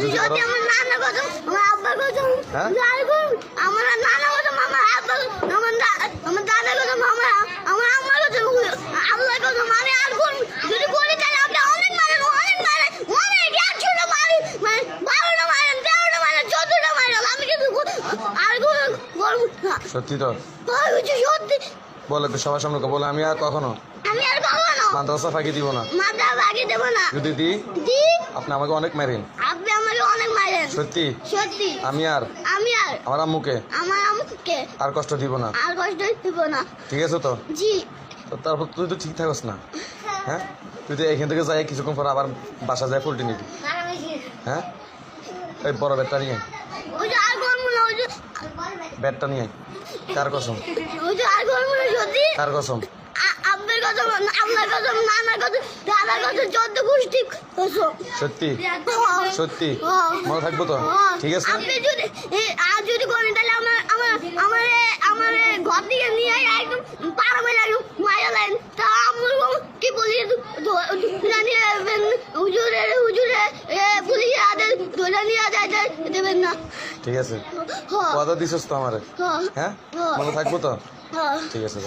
যদি আমার নানা কথা আমার আব্বার কথা আমার নানা কথা আমার আব্বা আমার দাদা কথা আমার আম্মার কথা আল্লাহর কথা মানে আর যদি বলি তাহলে আপনি অনেক মারেন অনেক একশোটা মারি মানে 12টা মারেন 13টা মারেন 14টা মারেন আমি কিন্তু আর বলবো সত্যি তো সত্যি বলে একটু সবার সামনে বলে আমি আর কখনো মাদ্রাসা ফাঁকি দিব না দেব না যদি আপনি আমাকে অনেক মারেন আপনি আমাকে অনেক মারেন সত্যি সত্যি আমি আর আমার আম্মুকে আর কষ্ট দিব না ঠিক আছে তো জি তো তারপর তুই তো ঠিক থাকস না হ্যাঁ তুই তো এখান থেকে যাই কিছুক্ষণ পর আবার বাসা যায় পোল্ট্রি নিবি হ্যাঁ এই বড় ব্যাটটা নিয়ে ওই যে আর করবো না ওই যে ব্যাটটা নিয়ে কার কসম ওই যে আর করবো না যদি কার কসম আব্বের কথা আল্লাহর কথা নানার কথা দাদার কথা 14 গোষ্ঠী কসম সত্যি সত্যি মনে থাকবো তো ঠিক আছে আপনি যদি আর যদি করেন তাহলে আমার ঘর থেকে নিয়ে একদম পাড়া মেরে একদম মারা লাইন তা আমার কি বলি নিয়ে হুজুরে পুলিশে আদের ধরে নিয়ে যায় দেবেন না ঠিক আছে কথা দিছিস তো আমারে হ্যাঁ মনে থাকবো তো ঠিক আছে